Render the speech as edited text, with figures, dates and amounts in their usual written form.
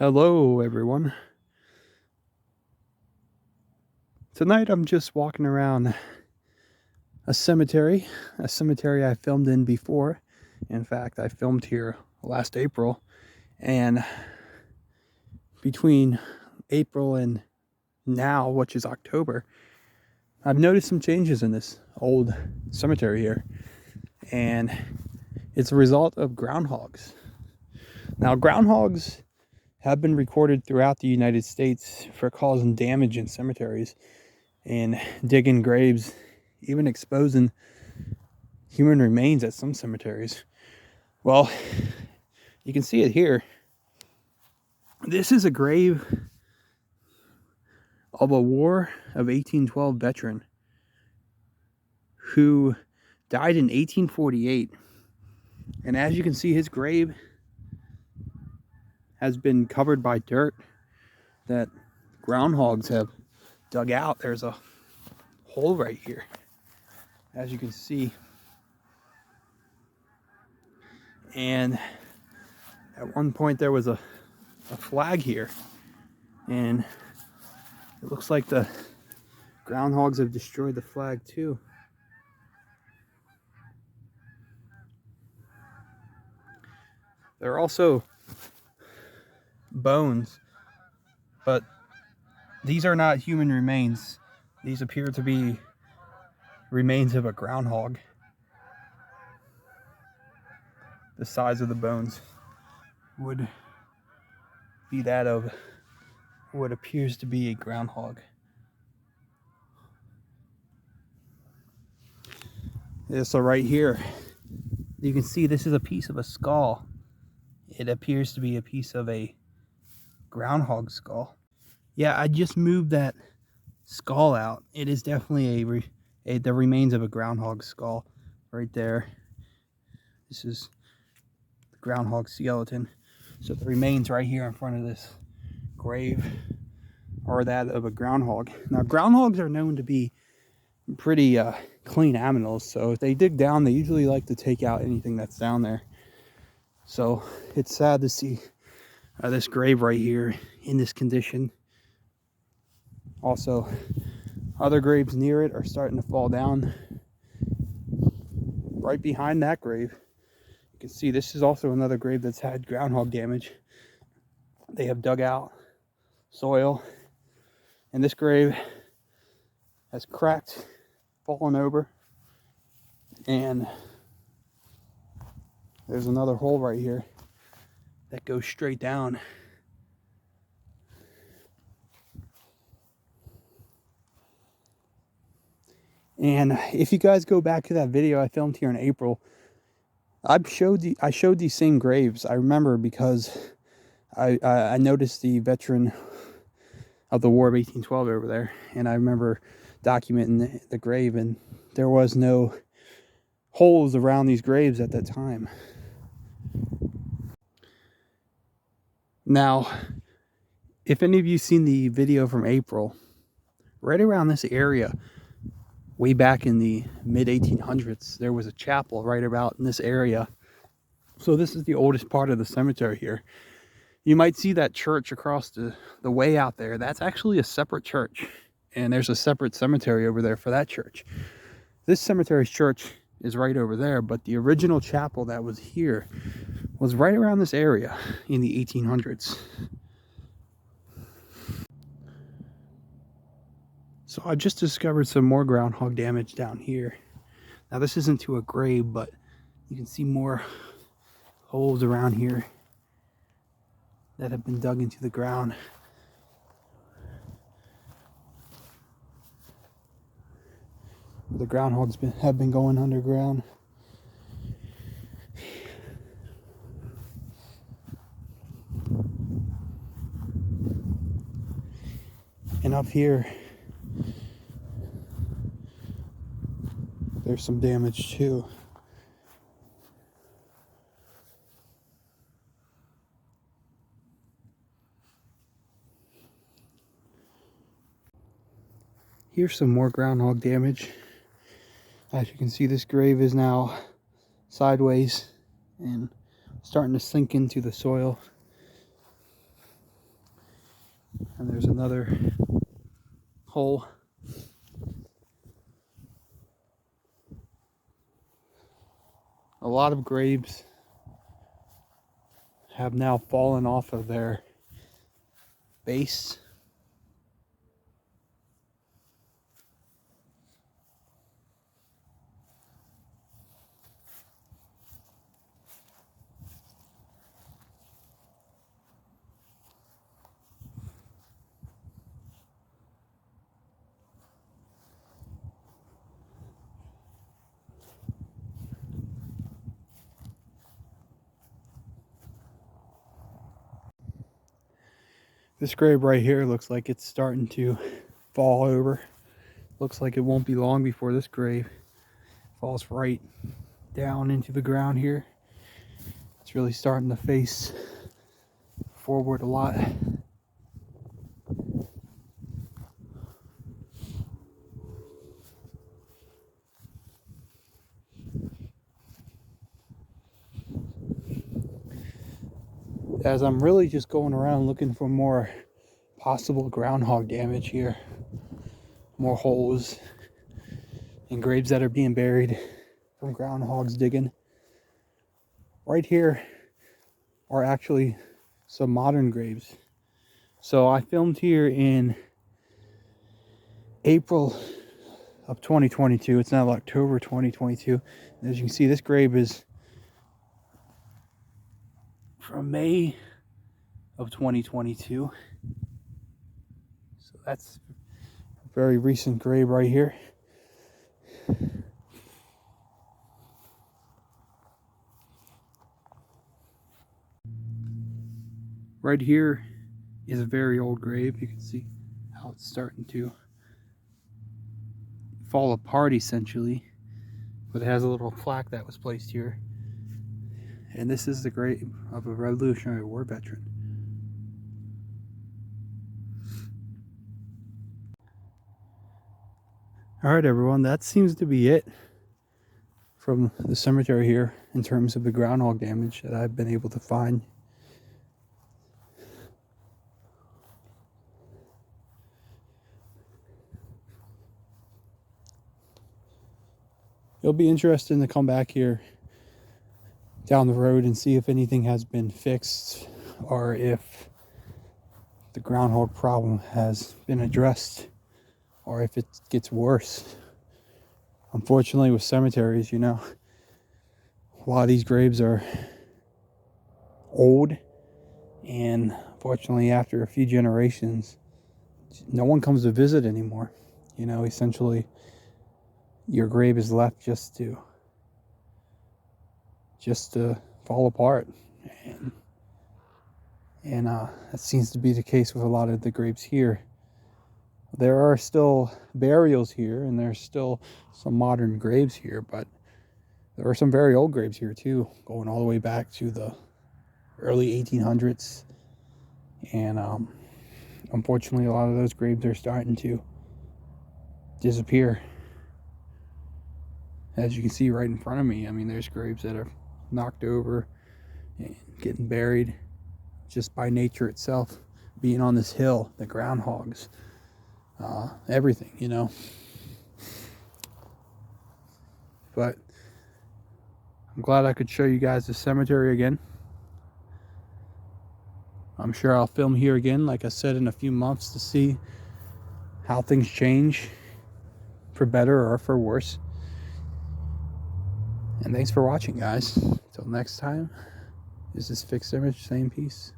Hello, everyone. Tonight I'm just walking around a cemetery I filmed in before. In fact, I filmed here last April, and between April and now, which is October, I've noticed some changes in this old cemetery here, and it's a result of groundhogs. Now, groundhogs have been recorded throughout the United States for causing damage in cemeteries and digging graves, even exposing human remains at some cemeteries. Well, you can see it here. This is a grave of a War of 1812 veteran who died in 1848. And as you can see, his grave has been covered by dirt that groundhogs have dug out. There's a hole right here, as you can see. And at one point there was a flag here, and it looks like the groundhogs have destroyed the flag too. There are also bones, but these are not human remains. These appear to be remains of a groundhog. The size of the bones would be that of what appears to be a groundhog. So right here, you can see this is a piece of a skull. It appears to be a piece of a groundhog skull. Yeah, I just moved that skull out. It is definitely the remains of a groundhog skull right there. This is the groundhog skeleton. So the remains right here in front of this grave are that of a groundhog. Now, groundhogs are known to be pretty clean animals, so if they dig down, they usually like to take out anything that's down there. So it's sad to see this grave right here in this condition. Also, other graves near it are starting to fall down. Right behind that grave, you can see this is also another grave that's had groundhog damage. They have dug out soil, and this grave has cracked, fallen over, and there's another hole right here that goes straight down. And if you guys go back to that video I filmed here in April, I showed these same graves. I remember because I noticed the veteran of the War of 1812 over there, and I remember documenting the grave, and there was no holes around these graves at that time. Now, if any of you seen the video from April, right around this area, way back in the mid-1800s, there was a chapel right about in this area. So this is the oldest part of the cemetery here. You might see that church across the way out there. That's actually a separate church, and there's a separate cemetery over there for that church. This cemetery's church is right over there, but the original chapel that was here was right around this area in the 1800s. So I just discovered some more groundhog damage down here. Now this isn't to a grave, but you can see more holes around here that have been dug into the ground. The groundhogs have been going underground. And up here, there's some damage too. Here's some more groundhog damage. As you can see, this grave is now sideways and starting to sink into the soil. And there's another hole. A lot of graves have now fallen off of their base. This grave right here looks like it's starting to fall over. Looks like it won't be long before this grave falls right down into the ground here. It's really starting to face forward a lot. As I'm really just going around looking for more possible groundhog damage here. More holes and graves that are being buried from groundhogs digging. Right here are actually some modern graves. So I filmed here in April of 2022. It's now October 2022. And as you can see, this grave is from May of 2022. So that's a very recent grave right here. Right here is a very old grave. You can see how it's starting to fall apart essentially, but it has a little plaque that was placed here. And this is the grave of a Revolutionary War veteran. All right, everyone, that seems to be it from the cemetery here in terms of the groundhog damage that I've been able to find. It'll be interesting to come back here down the road and see if anything has been fixed or if the groundhog problem has been addressed or if it gets worse. Unfortunately, with cemeteries, you know, a lot of these graves are old, and fortunately after a few generations no one comes to visit anymore. You know, essentially your grave is left just to fall apart, and that seems to be the case with a lot of the graves here. There are still burials here and there's still some modern graves here, but there are some very old graves here too, going all the way back to the early 1800s. And unfortunately a lot of those graves are starting to disappear. As you can see right in front of me, I mean, there's graves that are knocked over and getting buried just by nature itself, being on this hill, the groundhogs, everything, you know. But I'm glad I could show you guys the cemetery again. I'm sure I'll film here again, like I said, in a few months to see how things change for better or for worse. And thanks for watching, guys. Until next time, this is Fixed Image, same piece.